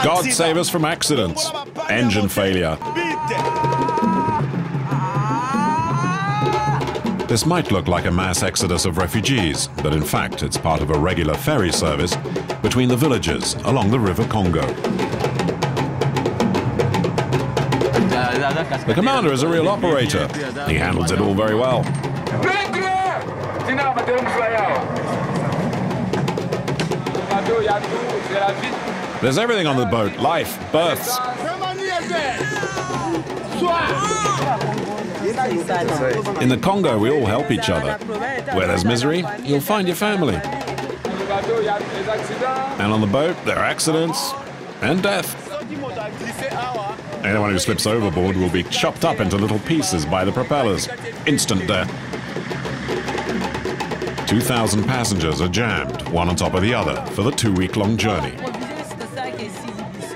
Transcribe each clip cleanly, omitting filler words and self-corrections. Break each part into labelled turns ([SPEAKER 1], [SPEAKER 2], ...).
[SPEAKER 1] God save us from accidents, engine failure. This might look like a mass exodus of refugees, but in fact it's part of a regular ferry service between the villages along the River Congo. The commander is a real operator. He handles it all very well. There's everything on the boat: life, births. In the Congo, we all help each other. Where there's misery, you'll find your family. And on the boat, there are accidents and death. Anyone who slips overboard will be chopped up into little pieces by the propellers. Instant death. 2,000 passengers are jammed, one on top of the other, for the 2-week-long journey.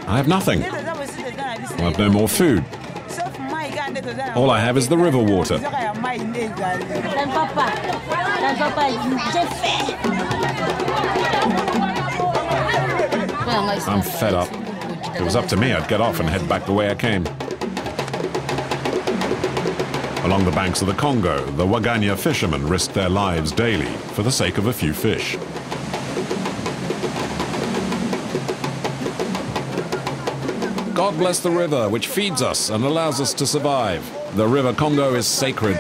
[SPEAKER 1] I have nothing. I have no more food. All I have is the river water. I'm fed up. If it was up to me, I'd get off and head back the way I came. Along the banks of the Congo, the Waganya fishermen risk their lives daily for the sake of a few fish. God bless the river, which feeds us and allows us to survive. The River Congo is sacred.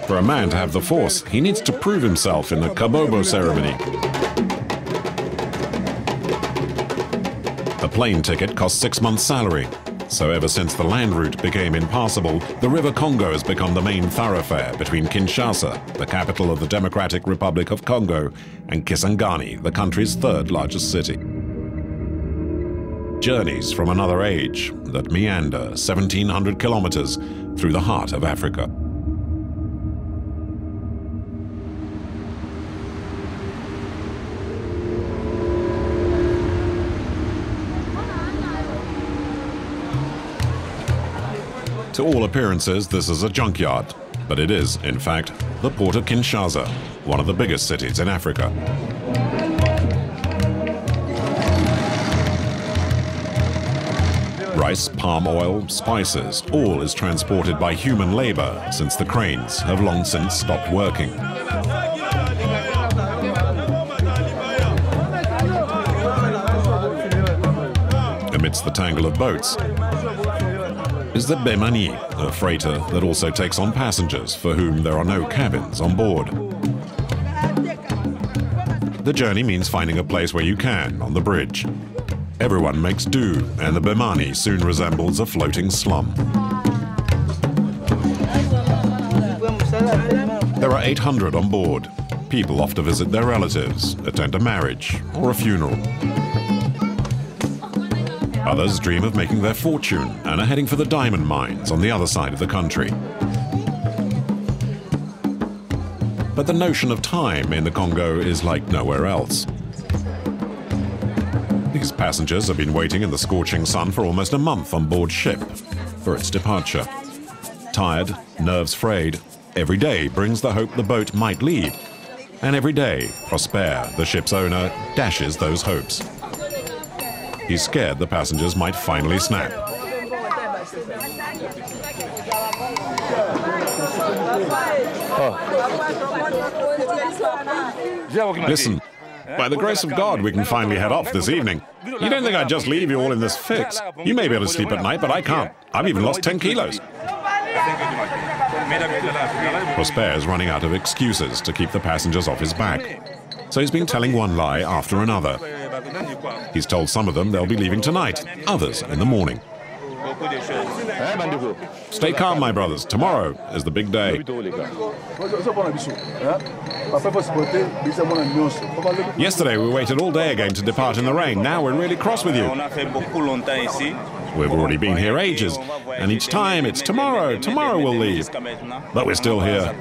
[SPEAKER 1] For a man to have the force, he needs to prove himself in the Kabobo ceremony. A plane ticket costs 6 months' salary. So ever since the land route became impassable, the River Congo has become the main thoroughfare between Kinshasa, the capital of the Democratic Republic of Congo, and Kisangani, the country's third largest city. Journeys from another age that meander 1,700 kilometers through the heart of Africa. To all appearances, this is a junkyard, but it is, in fact, the port of Kinshasa, one of the biggest cities in Africa. Rice, palm oil, spices, all is transported by human labor since the cranes have long since stopped working. Amidst the tangle of boats is the Bemani, a freighter that also takes on passengers for whom there are no cabins on board. The journey means finding a place where you can, on the bridge. Everyone makes do, and the Bemani soon resembles a floating slum. There are 800 on board. People off to visit their relatives, attend a marriage, or a funeral. Others dream of making their fortune and are heading for the diamond mines on the other side of the country. But the notion of time in the Congo is like nowhere else. These passengers have been waiting in the scorching sun for almost a month on board ship for its departure. Tired, nerves frayed, every day brings the hope the boat might leave. And every day, Prosper, the ship's owner, dashes those hopes. He's scared the passengers might finally snap. Listen, by the grace of God, we can finally head off this evening. You don't think I'd just leave you all in this fix? You may be able to sleep at night, but I can't. I've even lost 10 kilos. Prosper is running out of excuses to keep the passengers off his back. So he's been telling one lie after another. He's told some of them they'll be leaving tonight, others in the morning. Stay calm, my brothers. Tomorrow is the big day. Yesterday we waited all day again to depart in the rain. Now we're really cross with you. We've already been here ages, and each time it's tomorrow, tomorrow we'll leave. But we're still here.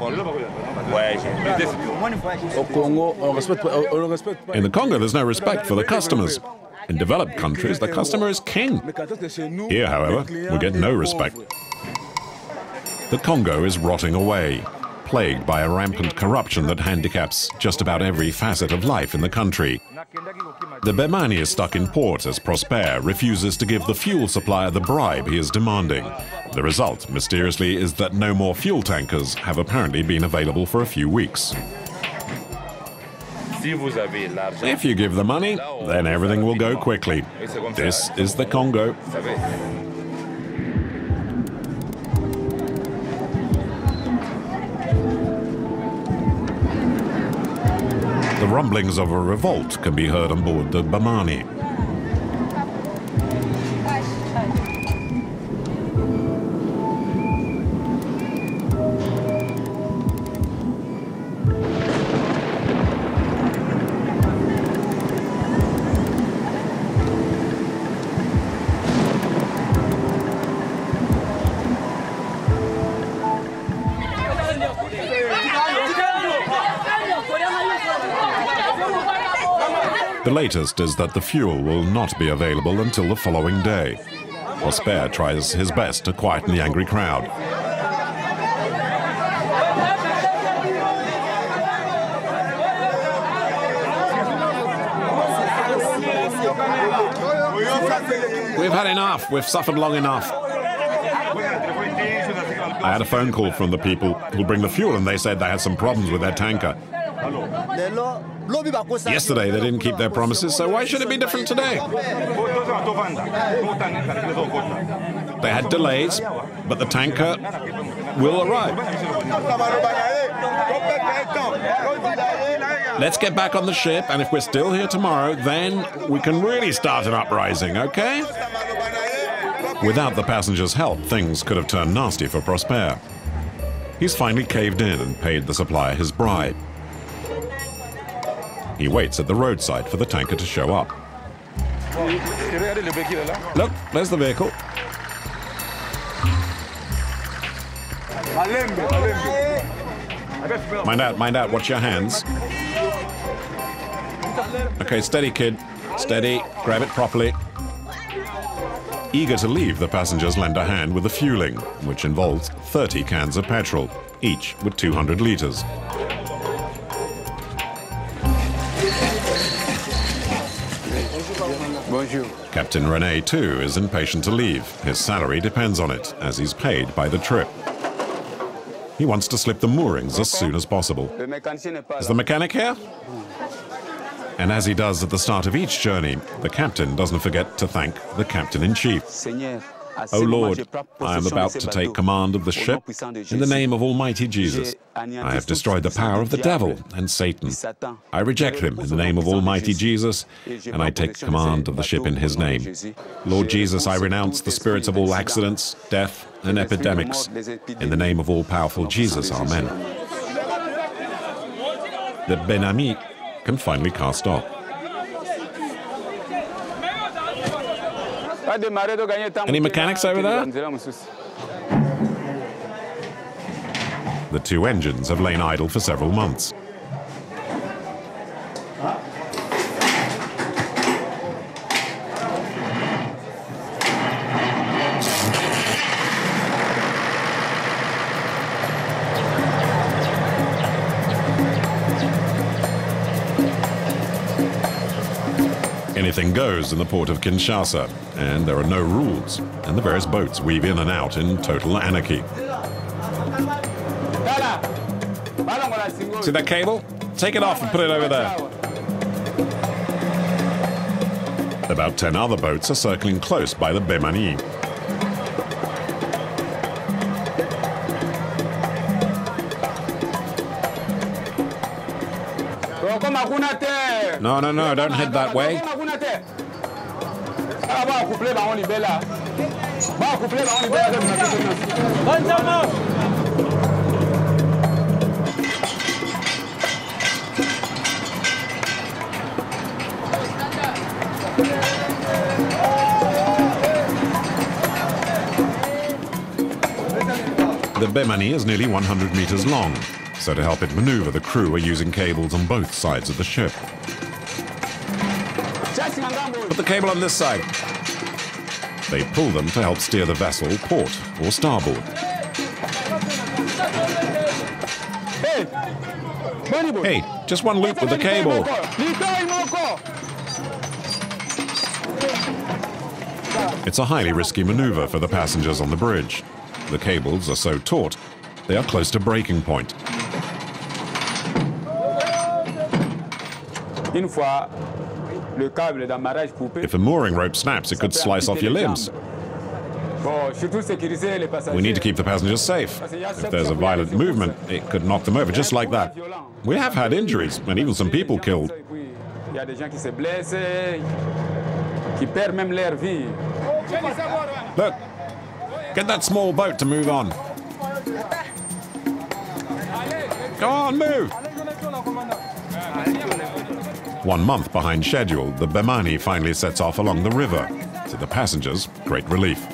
[SPEAKER 1] In the Congo, there's no respect for the customers. In developed countries, the customer is king. Here, however, we get no respect. The Congo is rotting away, plagued by a rampant corruption that handicaps just about every facet of life in the country. The Bemani is stuck in port as Prosper refuses to give the fuel supplier the bribe he is demanding. The result, mysteriously, is that no more fuel tankers have apparently been available for a few weeks. If you give the money, then everything will go quickly. This is the Congo. The rumblings of a revolt can be heard on board the Bemani. The latest is that the fuel will not be available until the following day. Prosper tries his best to quieten the angry crowd. We've had enough. We've suffered long enough. I had a phone call from the people who'll bring the fuel, and they said they had some problems with their tanker. Yesterday they didn't keep their promises, so why should it be different today? They had delays, but the tanker will arrive. Let's get back on the ship, and if we're still here tomorrow, then we can really start an uprising, okay? Without the passengers' help, things could have turned nasty for Prosper. He's finally caved in and paid the supplier his bribe. He waits at the roadside for the tanker to show up. Look, there's the vehicle. Mind out, watch your hands. Okay, steady, kid. Steady, grab it properly. Eager to leave, the passengers lend a hand with the fueling, which involves 30 cans of petrol, each with 200 litres. Captain René, too, is impatient to leave. His salary depends on it, as he's paid by the trip. He wants to slip the moorings as soon as possible. Is the mechanic here? And as he does at the start of each journey, the captain doesn't forget to thank the captain-in-chief. Oh Lord, I am about to take command of the ship in the name of Almighty Jesus. I have destroyed the power of the devil and Satan. I reject him in the name of Almighty Jesus, and I take command of the ship in his name. Lord Jesus, I renounce the spirits of all accidents, death, and epidemics. In the name of all-powerful Jesus, amen. The Bemani can finally cast off. Any mechanics over there? The two engines have lain idle for several months. Anything goes in the port of Kinshasa, and there are no rules, and the various boats weave in and out in total anarchy. See that cable? Take it off and put it over there. About 10 other boats are circling close by the Bemani. No, don't head that way. The Bemani is nearly 100 meters long, so to help it maneuver, the crew are using cables on both sides of the ship. Put the cable on this side. They pull them to help steer the vessel port or starboard. Hey, just one loop with the cable. It's a highly risky maneuver for the passengers on the bridge. The cables are so taut, they are close to breaking point. If a mooring rope snaps, it could slice off your limbs. We need to keep the passengers safe. If there's a violent movement, it could knock them over just like that. We have had injuries, and even some people killed. Look, get that small boat to move on. Go on, move! 1 month behind schedule, the Bemani finally sets off along the river. To the passengers, great relief.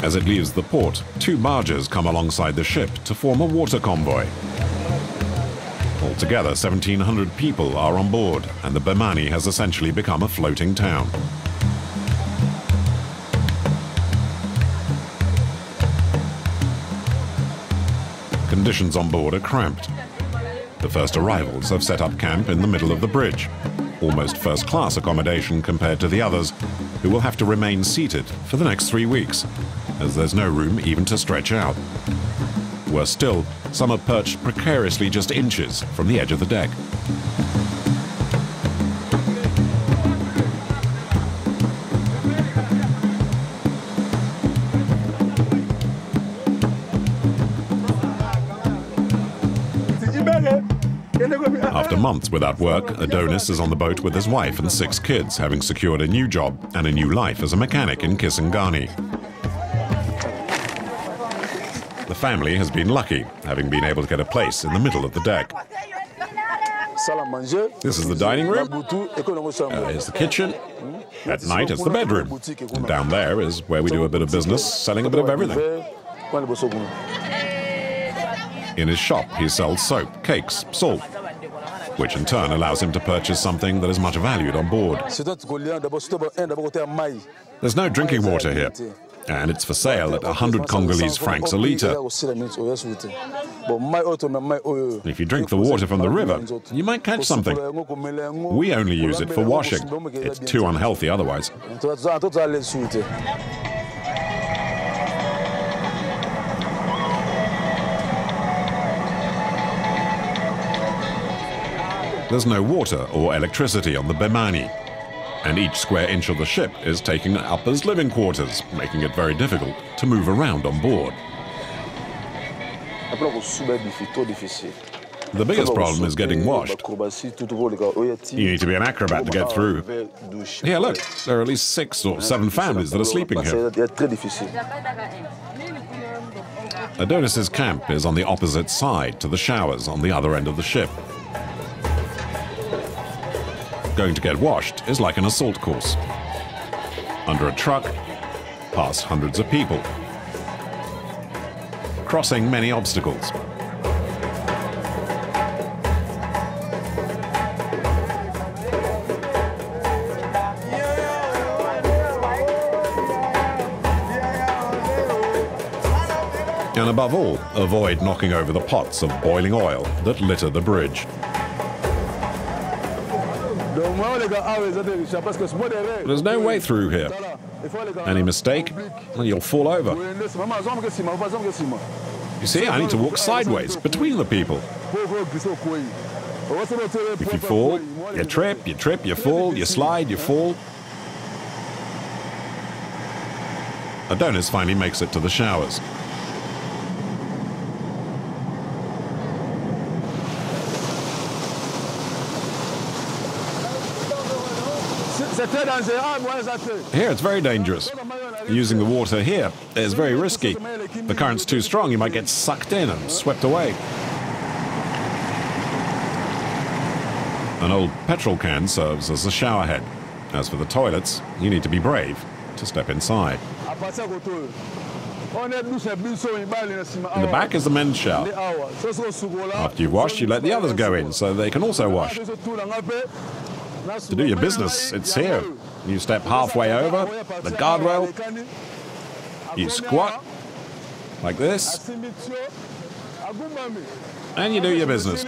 [SPEAKER 1] As it leaves the port, 2 barges come alongside the ship to form a water convoy. Altogether, 1,700 people are on board, and the Bemani has essentially become a floating town. Conditions on board are cramped. The first arrivals have set up camp in the middle of the bridge. Almost first-class accommodation compared to the others, who will have to remain seated for the next 3 weeks, as there's no room even to stretch out. Worse still, some are perched precariously just inches from the edge of the deck. After months without work, Adonis is on the boat with his wife and 6 kids, having secured a new job and a new life as a mechanic in Kisangani. The family has been lucky, having been able to get a place in the middle of the deck. This is the dining room. Here's the kitchen. At night, it's the bedroom. And down there is where we do a bit of business, selling a bit of everything. In his shop, he sells soap, cakes, salt, which in turn allows him to purchase something that is much valued on board. There's no drinking water here, and it's for sale at 100 Congolese francs a litre. If you drink the water from the river, you might catch something. We only use it for washing. It's too unhealthy otherwise. There's no water or electricity on the Bemani, and each square inch of the ship is taken up as living quarters, making it very difficult to move around on board. The biggest problem is getting washed. You need to be an acrobat to get through. Here, look, there are at least 6 or 7 families that are sleeping here. Adonis's camp is on the opposite side to the showers on the other end of the ship. Going to get washed is like an assault course. Under a truck, past hundreds of people. Crossing many obstacles. And above all, avoid knocking over the pots of boiling oil that litter the bridge. There's no way through here. Any mistake, and you'll fall over. You see, I need to walk sideways between the people. If you fall, you trip, you fall, you slide, you fall. Adonis finally makes it to the showers. Here it's very dangerous. Using the water here is very risky. The current's too strong, you might get sucked in and swept away. An old petrol can serves as a shower head. As for the toilets, you need to be brave to step inside. In the back is the men's shower. After you've washed, you let the others go in so they can also wash. To do your business, it's here. You step halfway over the guardrail, you squat like this, and you do your business.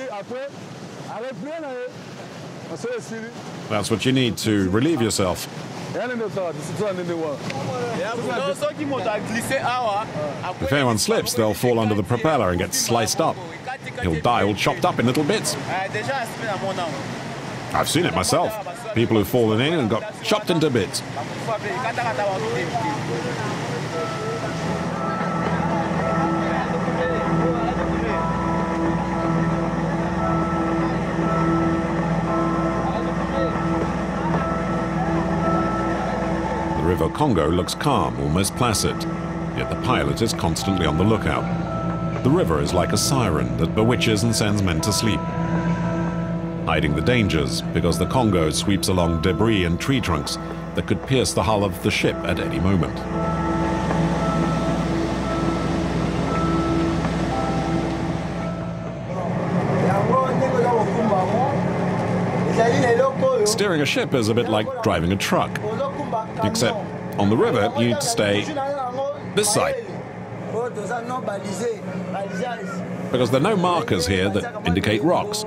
[SPEAKER 1] That's what you need to relieve yourself. If anyone slips, they'll fall under the propeller and get sliced up. He'll die all chopped up in little bits. I've seen it myself. People who've fallen in and got chopped into bits. The River Congo looks calm, almost placid, yet the pilot is constantly on the lookout. The river is like a siren that bewitches and sends men to sleep, hiding the dangers because the Congo sweeps along debris and tree trunks that could pierce the hull of the ship at any moment. Steering a ship is a bit like driving a truck, except on the river you need to stay this side, because there are no markers here that indicate rocks.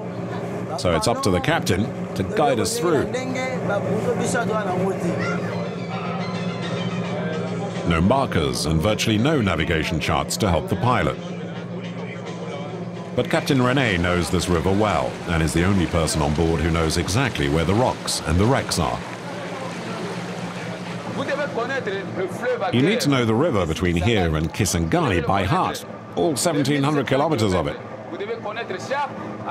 [SPEAKER 1] So it's up to the captain to guide us through. No markers and virtually no navigation charts to help the pilot. But Captain René knows this river well and is the only person on board who knows exactly where the rocks and the wrecks are. You need to know the river between here and Kisangani by heart, all 1,700 kilometers of it.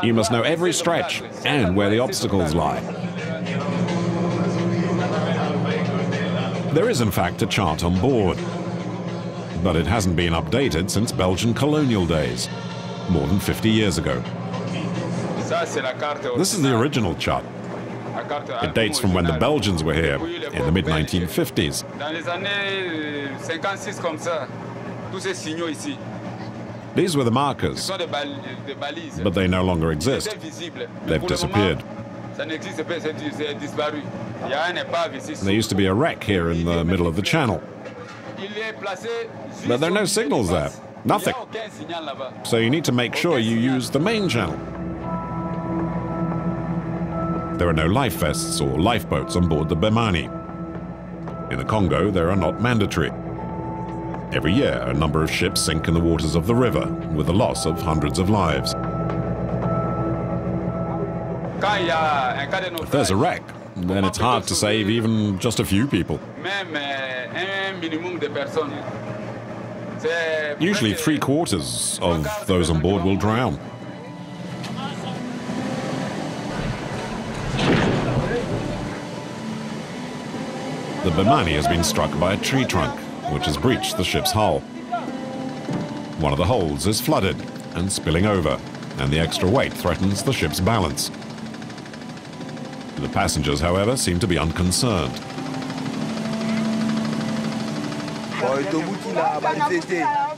[SPEAKER 1] You must know every stretch and where the obstacles lie. There is in fact a chart on board, but it hasn't been updated since Belgian colonial days, more than 50 years ago. This is the original chart. It dates from when the Belgians were here in the mid-1950s. These were the markers, but they no longer exist. They've disappeared. There used to be a wreck here in the middle of the channel, but there are no signals there, nothing. So you need to make sure you use the main channel. There are no life vests or lifeboats on board the Bemani. In the Congo, they are not mandatory. Every year, a number of ships sink in the waters of the river, with the loss of hundreds of lives. If there's a wreck, then it's hard to save even just a few people. Usually 3/4 of those on board will drown. The Bemani has been struck by a tree trunk, which has breached the ship's hull. One of the holes is flooded and spilling over, and the extra weight threatens the ship's balance. The passengers, however, seem to be unconcerned.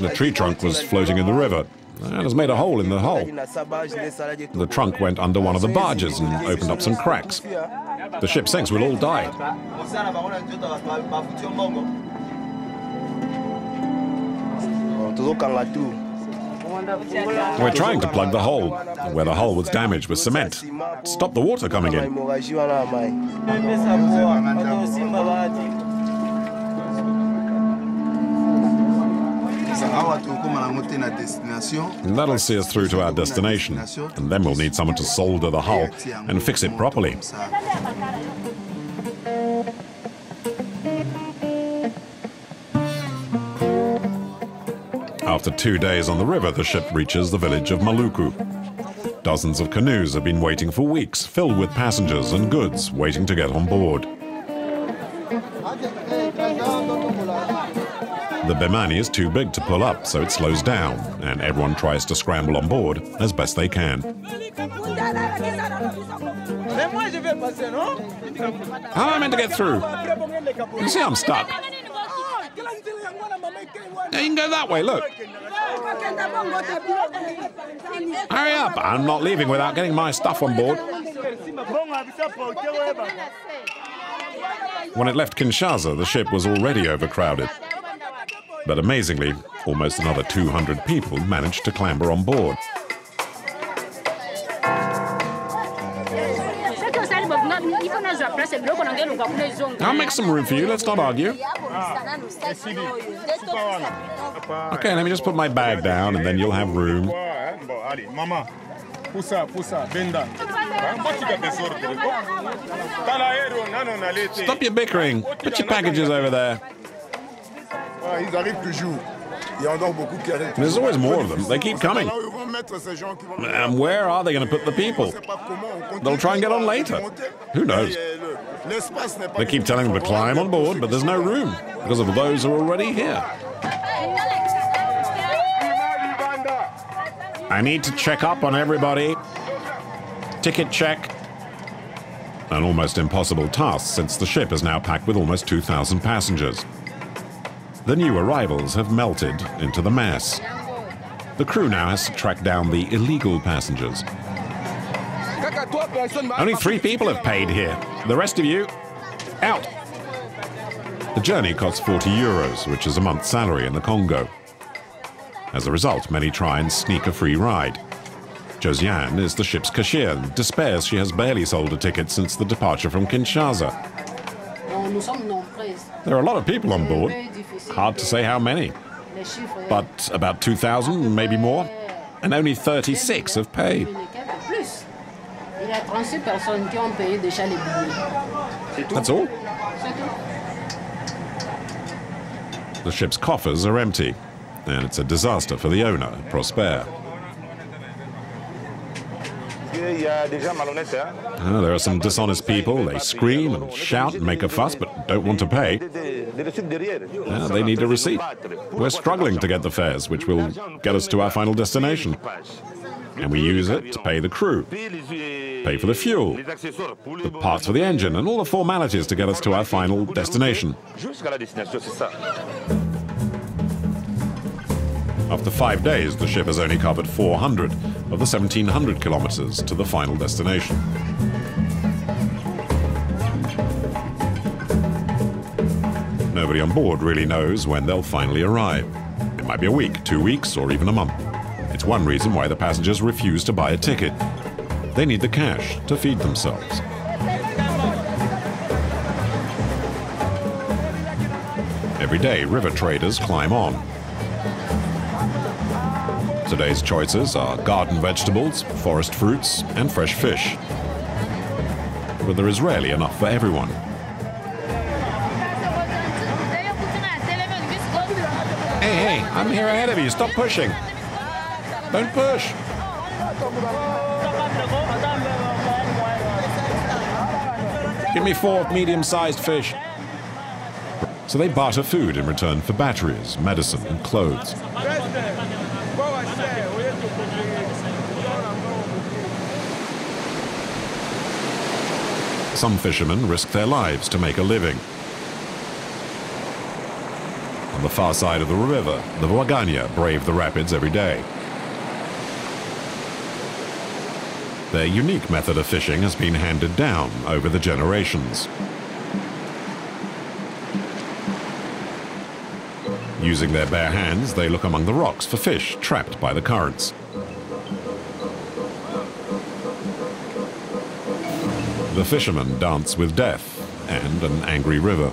[SPEAKER 1] The tree trunk was floating in the river and has made a hole in the hull. The trunk went under one of the barges and opened up some cracks. The ship sinks, we'll all die. We're trying to plug the hole, where the hull was damaged with cement, to stop the water coming in. And that'll see us through to our destination, and then we'll need someone to solder the hull and fix it properly. After 2 days on the river, the ship reaches the village of Maluku. Dozens of canoes have been waiting for weeks, filled with passengers and goods waiting to get on board. The Bemani is too big to pull up, so it slows down, and everyone tries to scramble on board as best they can. How am I meant to get through? You see I'm stuck. Yeah, you can go that way, look. Hurry up, I'm not leaving without getting my stuff on board. When it left Kinshasa, the ship was already overcrowded. But amazingly, almost another 200 people managed to clamber on board. I'll make some room for you, let's not argue. Okay, let me just put my bag down and then you'll have room. Stop your bickering. Put your packages over there. There's always more of them. They keep coming. And where are they going to put the people? They'll try and get on later. Who knows? They keep telling them to climb on board, but there's no room because of those who are already here. I need to check up on everybody. Ticket check. An almost impossible task since the ship is now packed with almost 2,000 passengers. The new arrivals have melted into the mass. The crew now has to track down the illegal passengers. Only 3 people have paid here. The rest of you, out. The journey costs 40 euros, which is a month's salary in the Congo. As a result, many try and sneak a free ride. Josiane is the ship's cashier and despairs she has barely sold a ticket since the departure from Kinshasa. There are a lot of people on board. Hard to say how many. But about 2,000, maybe more. And only 36 have paid. That's all? The ship's coffers are empty. And it's a disaster for the owner, Prosper. There are some dishonest people. They scream and shout and make a fuss, but don't want to pay. They need a receipt. We're struggling to get the fares, which will get us to our final destination. And we use it to pay the crew, pay for the fuel, the parts for the engine, and all the formalities to get us to our final destination. After 5 days, the ship has only covered 400 of the 1,700 kilometers to the final destination. Nobody on board really knows when they'll finally arrive. It might be a week, 2 weeks, or even a month. It's one reason why the passengers refuse to buy a ticket. They need the cash to feed themselves. Every day, river traders climb on. Today's choices are garden vegetables, forest fruits, and fresh fish. But there is rarely enough for everyone. Hey, I'm here ahead of you. Stop pushing. Don't push. Give me 4 medium-sized fish. So they barter food in return for batteries, medicine, and clothes. Some fishermen risk their lives to make a living. On the far side of the river, the Waganya brave the rapids every day. Their unique method of fishing has been handed down over the generations. Using their bare hands, they look among the rocks for fish trapped by the currents. The fishermen dance with death and an angry river.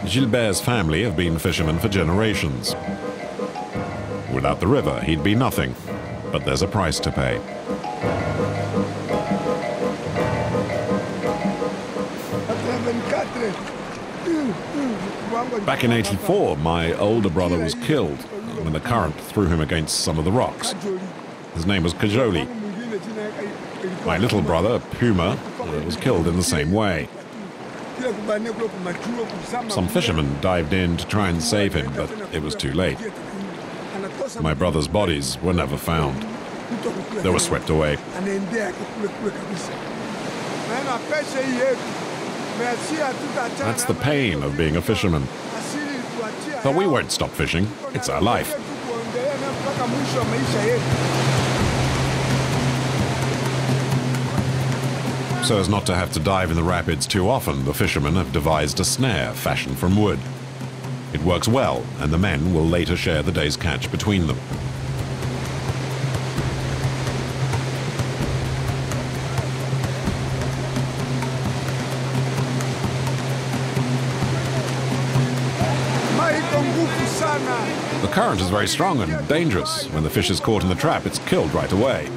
[SPEAKER 1] Gilbert's family have been fishermen for generations. Without the river, he'd be nothing. But there's a price to pay. Back in '84, my older brother was killed when the current threw him against some of the rocks. His name was Kajoli. My little brother, Puma, was killed in the same way. Some fishermen dived in to try and save him, but it was too late. My brother's bodies were never found. They were swept away. That's the pain of being a fisherman. But we won't stop fishing. It's our life. So as not to have to dive in the rapids too often, the fishermen have devised a snare fashioned from wood. It works well, and the men will later share the day's catch between them. The current is very strong and dangerous. When the fish is caught in the trap, it's killed right away.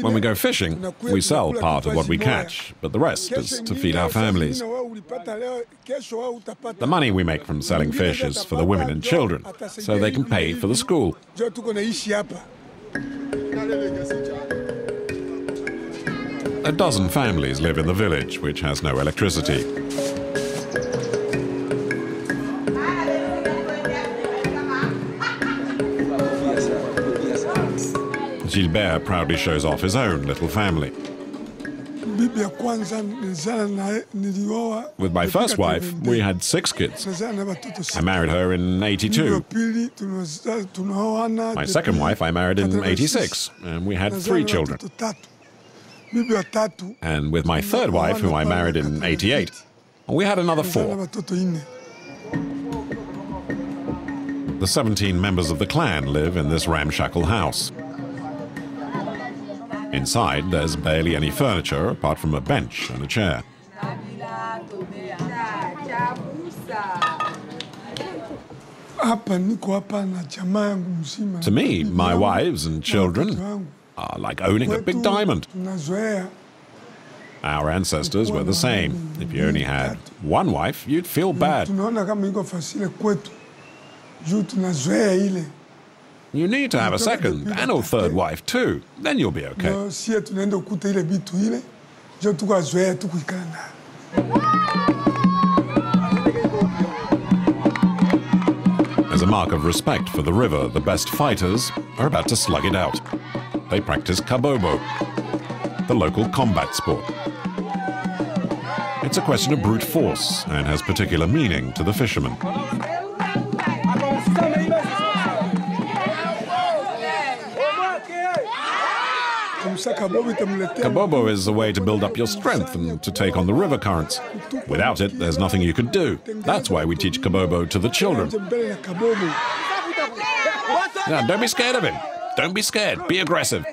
[SPEAKER 1] When we go fishing, we sell part of what we catch, but the rest is to feed our families. The money we make from selling fish is for the women and children, so they can pay for the school. A dozen families live in the village, which has no electricity. Gilbert proudly shows off his own little family. With my first wife, we had 6 kids. I married her in '82. My second wife I married in '86, and we had 3 children. And with my third wife, whom I married in '88, we had another 4. The 17 members of the clan live in this ramshackle house. Inside, there's barely any furniture apart from a bench and a chair. To me, my wives and children are like owning a big diamond. Our ancestors were the same. If you only had one wife, you'd feel bad. You need to have a second and a third wife too. Then you'll be okay. As a mark of respect for the river, the best fighters are about to slug it out. They practice kabobo, the local combat sport. It's a question of brute force and has particular meaning to the fishermen. Kabobo is a way to build up your strength and to take on the river currents. Without it, there's nothing you can do. That's why we teach Kabobo to the children. Now, don't be scared of him. Don't be scared. Be aggressive.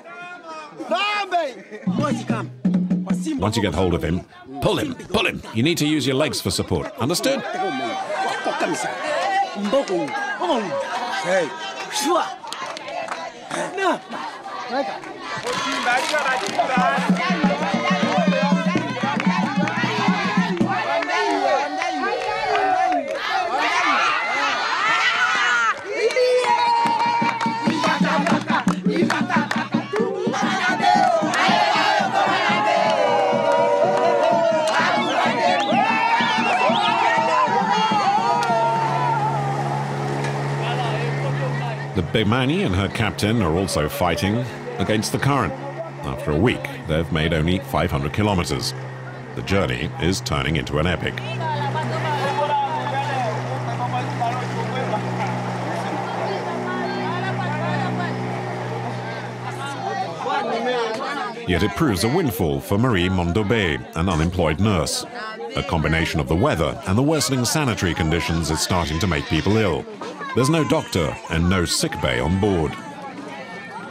[SPEAKER 1] Once you get hold of him, pull him, pull him. You need to use your legs for support. Understood? The Bimani and her captain are also fighting against the current. After a week, they've made only 500 kilometers. The journey is turning into an epic. Yet it proves a windfall for Marie Mondobe, an unemployed nurse. A combination of the weather and the worsening sanitary conditions is starting to make people ill. There's no doctor and no sick bay on board.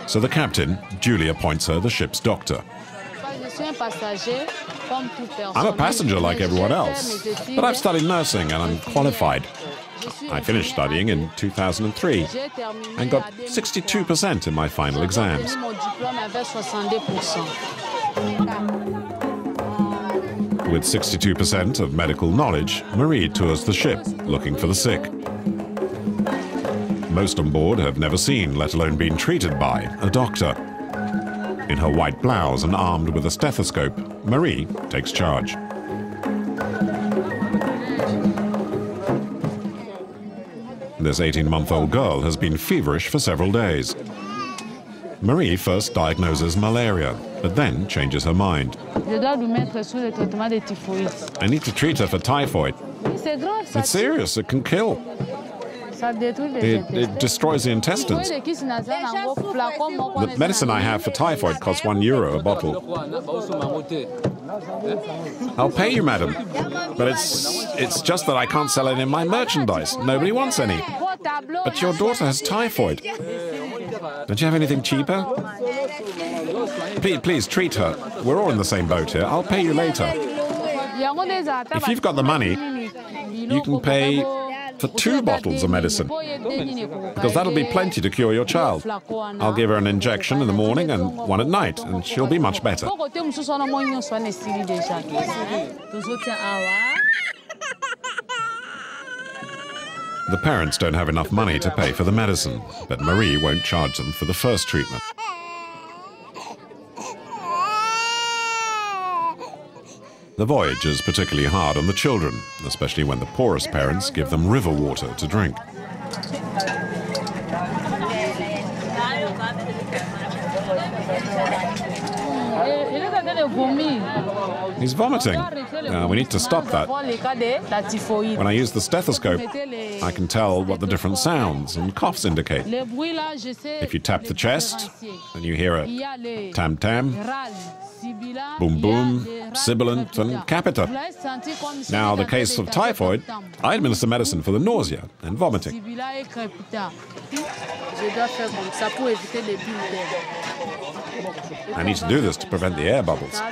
[SPEAKER 1] So the captain duly appoints her the ship's doctor. I'm a passenger like everyone else, but I've studied nursing and I'm qualified. I finished studying in 2003 and got 62% in my final exams. With 62% of medical knowledge, Marie tours the ship looking for the sick. most on board have never seen, let alone been treated by, a doctor. In her white blouse and armed with a stethoscope, Marie takes charge. This 18-month-old girl has been feverish for several days. Marie first diagnoses malaria, but then changes her mind. I need to treat her for typhoid. It's serious, it can kill. It destroys the intestines. The medicine I have for typhoid costs €1 a bottle. I'll pay you, madam, but it's just that I can't sell any of my merchandise. Nobody wants any. But your daughter has typhoid. Don't you have anything cheaper? Please treat her. We're all in the same boat here. I'll pay you later. If you've got the money, you can pay for 2 bottles of medicine, because that'll be plenty to cure your child. I'll give her an injection in the morning and one at night, and she'll be much better. The parents don't have enough money to pay for the medicine, but Marie won't charge them for the first treatment. The voyage is particularly hard on the children, especially when the poorest parents give them river water to drink. He's vomiting. We need to stop that. When I use the stethoscope, I can tell what the different sounds and coughs indicate. If you tap the chest, then you hear a tam-tam, boom boom, sibilant and capita. Now, the case of typhoid, I administer medicine for the nausea and vomiting. I need to do this to prevent the air bubbles.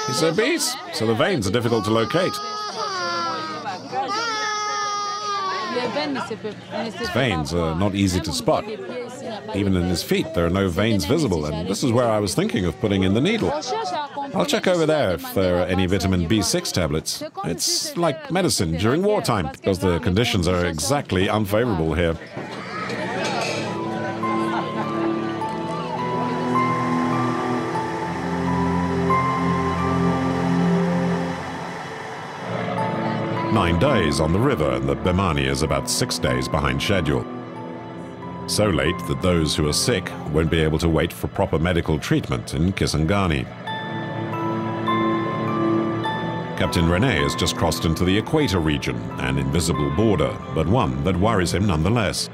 [SPEAKER 1] He's obese, so the veins are difficult to locate. His veins are not easy to spot. Even in his feet, there are no veins visible, and this is where I was thinking of putting in the needle. I'll check over there if there are any vitamin B6 tablets. It's like medicine during wartime, because the conditions are exactly unfavorable here. Nine days on the river, and the Bemani is about 6 days behind schedule. So late that those who are sick won't be able to wait for proper medical treatment in Kisangani. Captain René has just crossed into the equator region, an invisible border, but one that worries him nonetheless.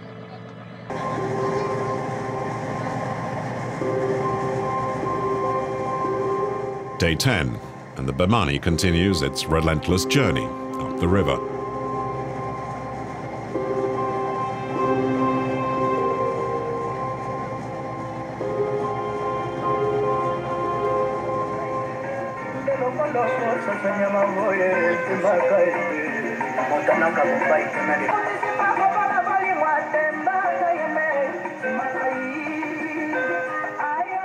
[SPEAKER 1] Day 10, and the Bemani continues its relentless journey up the river.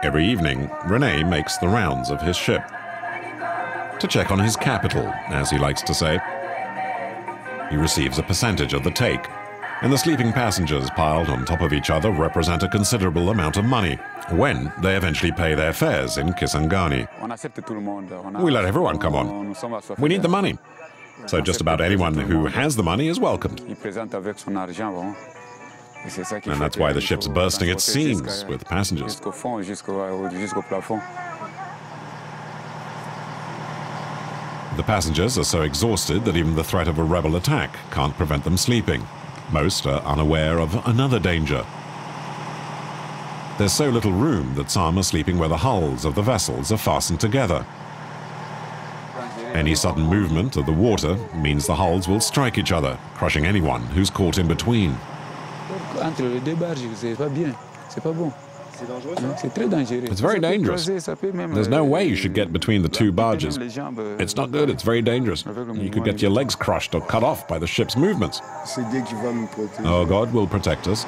[SPEAKER 1] Every evening, René makes the rounds of his ship to check on his capital, as he likes to say. He receives a percentage of the take, and the sleeping passengers piled on top of each other represent a considerable amount of money when they eventually pay their fares in Kisangani. We let everyone come on. We need the money. So just about anyone who has the money is welcomed. And that's why the ship's bursting its seams with passengers. The passengers are so exhausted that even the threat of a rebel attack can't prevent them sleeping. Most are unaware of another danger. There's so little room that some are sleeping where the hulls of the vessels are fastened together. Any sudden movement of the water means the hulls will strike each other, crushing anyone who's caught in between. It's very dangerous. There's no way you should get between the two barges. It's not good, it's very dangerous. You could get your legs crushed or cut off by the ship's movements. Oh, God will protect us.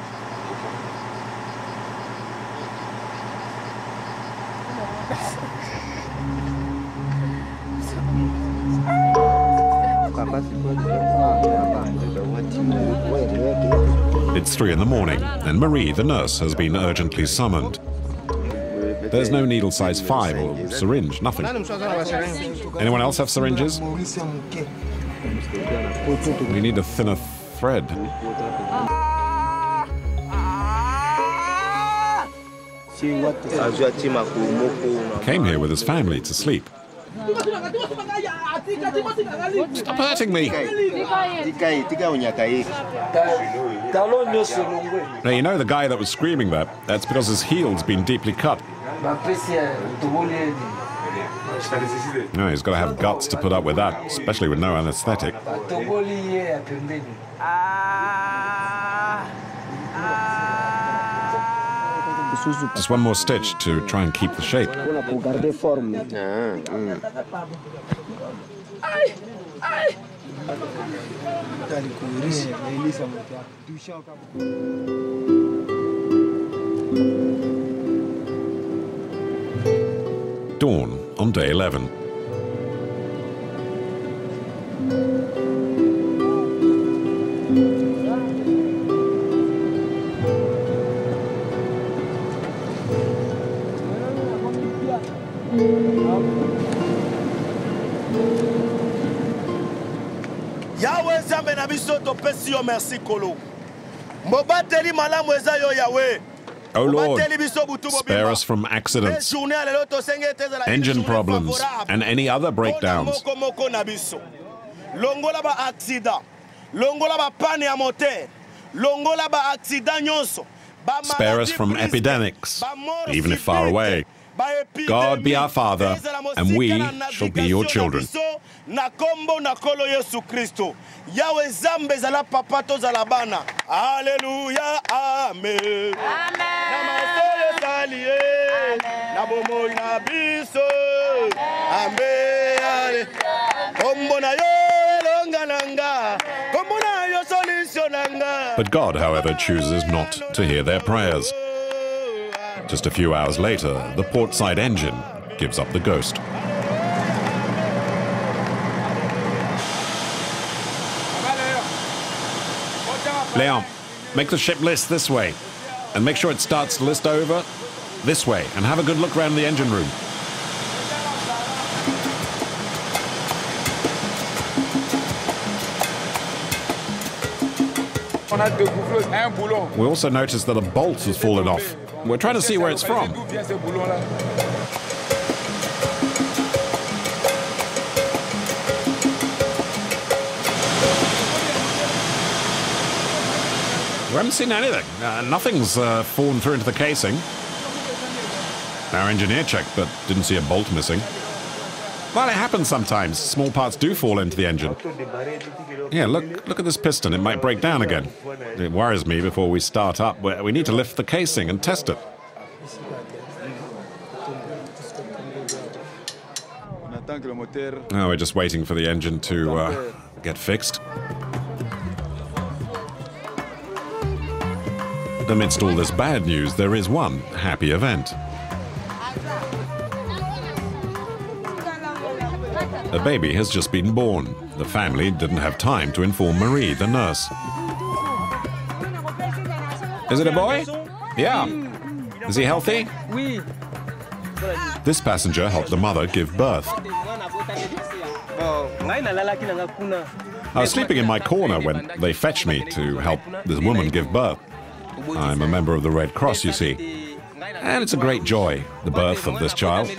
[SPEAKER 1] It's 3 in the morning, and Marie, the nurse, has been urgently summoned. There's no needle size 5 or syringe, nothing. Anyone else have syringes? We need a thinner thread. Came here with his family to sleep. Stop hurting me! Now, you know the guy that was screaming that? That's because his heel's been deeply cut. No, he's got to have guts to put up with that, especially with no anesthetic. Just one more stitch to try and keep the shape. Dawn on day 11. Oh Lord, spare us from accidents, engine problems, and any other breakdowns. Spare us from epidemics, even if far away. God be our Father, and we shall be your children. Hallelujah, amen. But God, however, chooses not to hear their prayers. Just a few hours later, the portside engine gives up the ghost. Leon, make the ship list this way. And make sure it starts to list over this way. And have a good look around the engine room. We also noticed that a bolt has fallen off. We're trying to see where it's from. We haven't seen anything. Nothing's fallen through into the casing. Our engineer checked, but didn't see a bolt missing. Well, it happens sometimes. Small parts do fall into the engine. Yeah, look at this piston. It might break down again. It worries me before we start up. We need to lift the casing and test it. Oh, we're just waiting for the engine to get fixed. Amidst all this bad news, there is one happy event. A baby has just been born. The family didn't have time to inform Marie, the nurse. Is it a boy? Yeah. Is he healthy? This passenger helped the mother give birth. I was sleeping in my corner when they fetched me to help this woman give birth. I'm a member of the Red Cross, you see. And it's a great joy, the birth of this child.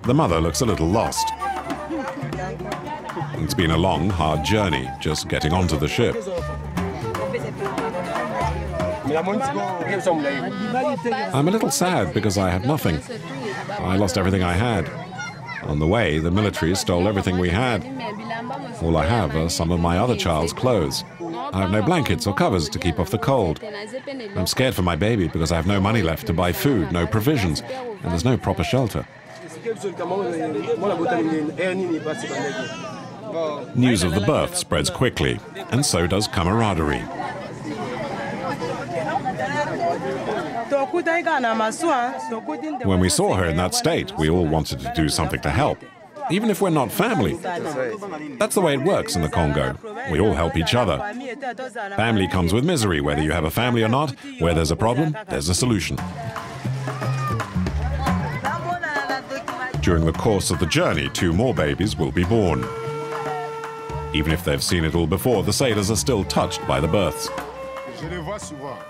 [SPEAKER 1] The mother looks a little lost. It's been a long, hard journey, just getting onto the ship. I'm a little sad because I had nothing. I lost everything I had. On the way, the military stole everything we had. All I have are some of my other child's clothes. I have no blankets or covers to keep off the cold. I'm scared for my baby because I have no money left to buy food, no provisions, and there's no proper shelter. News of the birth spreads quickly, and so does camaraderie. When we saw her in that state, we all wanted to do something to help, even if we're not family. That's the way it works in the Congo. We all help each other. Family comes with misery, whether you have a family or not. Where there's a problem, there's a solution. During the course of the journey, 2 more babies will be born. Even if they've seen it all before, the sailors are still touched by the births.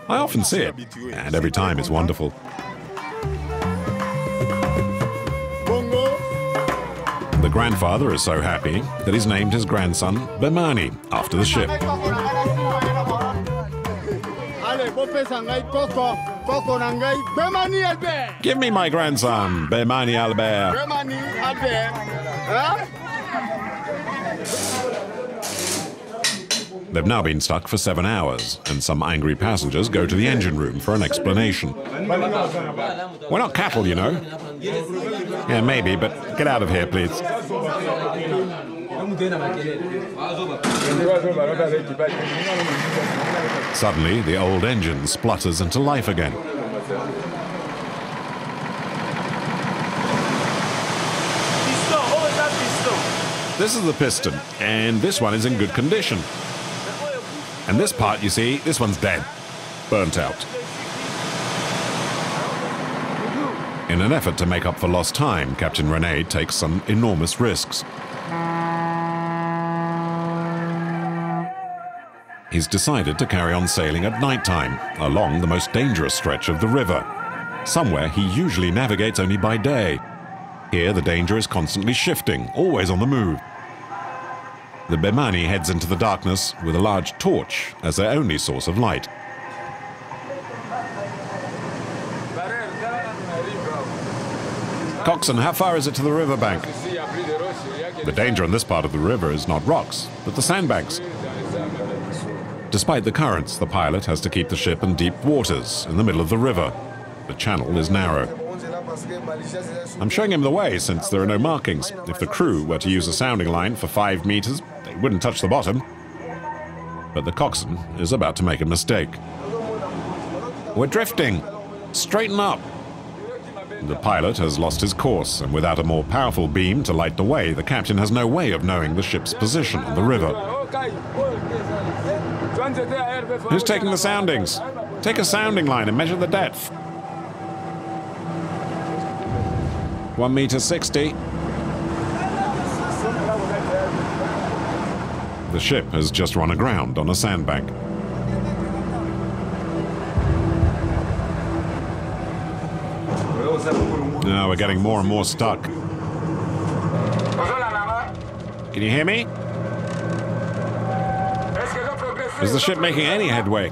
[SPEAKER 1] I often see it, and every time it's wonderful. The grandfather is so happy that he's named his grandson Bemani after the ship. Give me my grandson, Bemani Albert. They've now been stuck for 7 hours, and some angry passengers go to the engine room for an explanation. We're not cattle, you know. Yeah, maybe, but get out of here, please. Suddenly, the old engine splutters into life again. This is the piston, and this one is in good condition. And this part, you see, this one's dead, burnt out. In an effort to make up for lost time, Captain Rene takes some enormous risks. He's decided to carry on sailing at night time, along the most dangerous stretch of the river, somewhere he usually navigates only by day. Here, the danger is constantly shifting, always on the move. The Bemani heads into the darkness with a large torch as their only source of light. Coxswain, how far is it to the riverbank? The danger on this part of the river is not rocks, but the sandbanks. Despite the currents, the pilot has to keep the ship in deep waters in the middle of the river. The channel is narrow. I'm showing him the way since there are no markings. If the crew were to use a sounding line for 5 meters, they wouldn't touch the bottom. But the coxswain is about to make a mistake. We're drifting. Straighten up. The pilot has lost his course, and without a more powerful beam to light the way, the captain has no way of knowing the ship's position on the river. Who's taking the soundings? Take a sounding line and measure the depth. 1 meter 60. The ship has just run aground on a sandbank. Now we're getting more and more stuck. Can you hear me? Is the ship making any headway?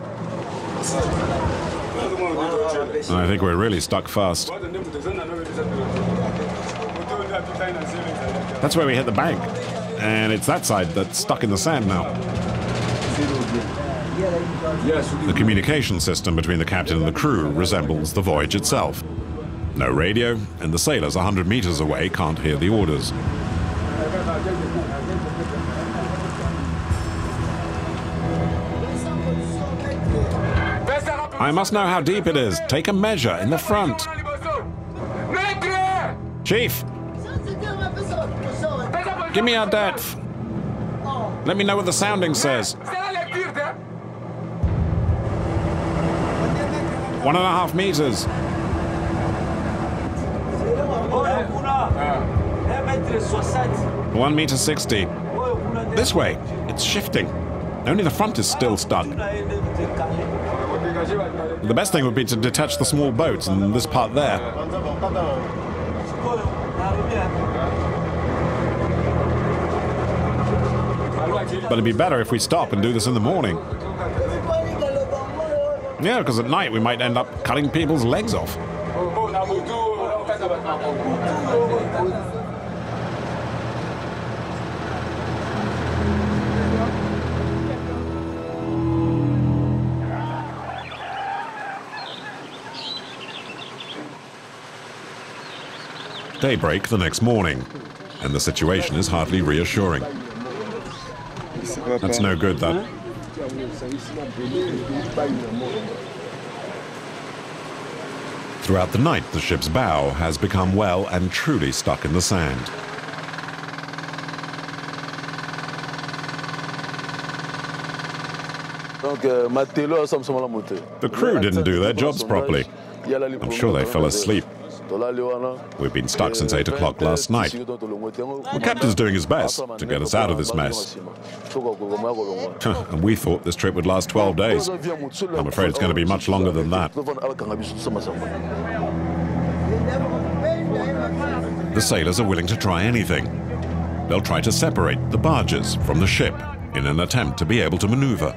[SPEAKER 1] I think we're really stuck fast. That's where we hit the bank. And it's that side that's stuck in the sand now. The communication system between the captain and the crew resembles the voyage itself. No radio, and the sailors 100 meters away can't hear the orders. I must know how deep it is. Take a measure in the front. Chief! Give me our depth. Let me know what the sounding says. 1.5 meters. 1 meter 60. This way. It's shifting. Only the front is still stuck. The best thing would be to detach the small boats and this part there. But it'd be better if we stop and do this in the morning. Yeah, because at night we might end up cutting people's legs off. Daybreak the next morning, and the situation is hardly reassuring. That's no good, that. Throughout the night, the ship's bow has become well and truly stuck in the sand. The crew didn't do their jobs properly. I'm sure they fell asleep. We've been stuck since 8 o'clock last night. The captain's doing his best to get us out of this mess. And we thought this trip would last 12 days. I'm afraid it's going to be much longer than that. The sailors are willing to try anything. They'll try to separate the barges from the ship in an attempt to be able to maneuver.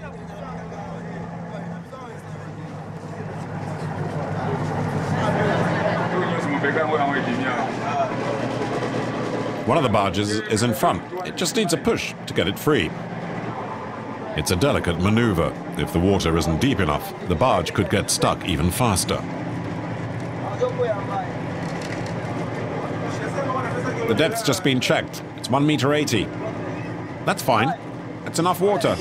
[SPEAKER 1] One of the barges is in front. It just needs a push to get it free. It's a delicate maneuver. If the water isn't deep enough, the barge could get stuck even faster. The depth's just been checked. It's 1.80 meters. That's fine. It's enough water.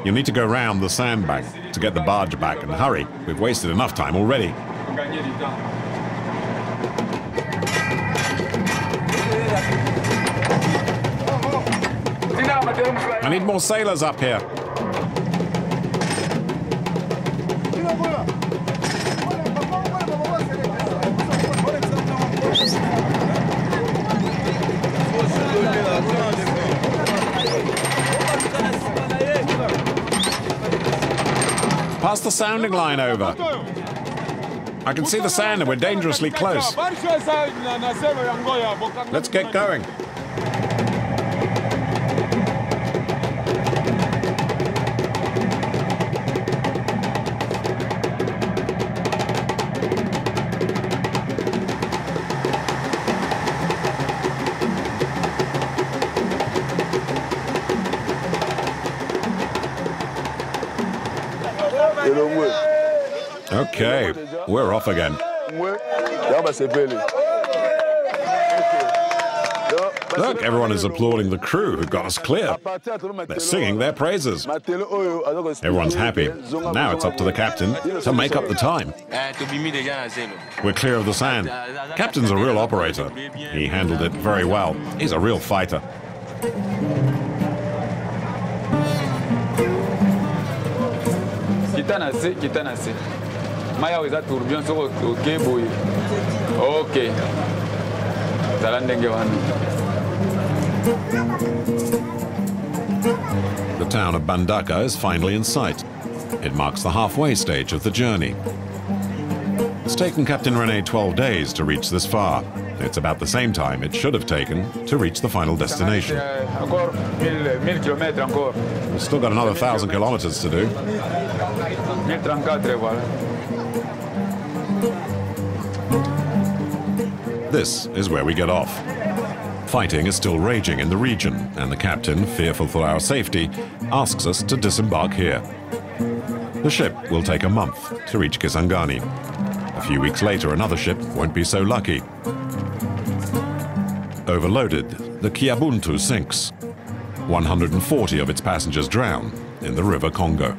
[SPEAKER 1] You need to go round the sandbank to get the barge back, and hurry. We've wasted enough time already. I need more sailors up here. Pass the sounding line over. I can see the sand and we're dangerously close. Let's get going. Okay, we're off again. Look, everyone is applauding the crew who got us clear. They're singing their praises. Everyone's happy. Now it's up to the captain to make up the time. We're clear of the sand. Captain's a real operator. He handled it very well. He's a real fighter. The town of Bandaka is finally in sight. It marks the halfway stage of the journey. It's taken Captain René 12 days to reach this far. It's about the same time it should have taken to reach the final destination. We've still got another 1,000 kilometers to do. This is where we get off. Fighting is still raging in the region, and the captain, fearful for our safety, asks us to disembark here. The ship will take a month to reach Kisangani. A few weeks later, another ship won't be so lucky. Overloaded, the Kiabuntu sinks. 140 of its passengers drown in the river Congo.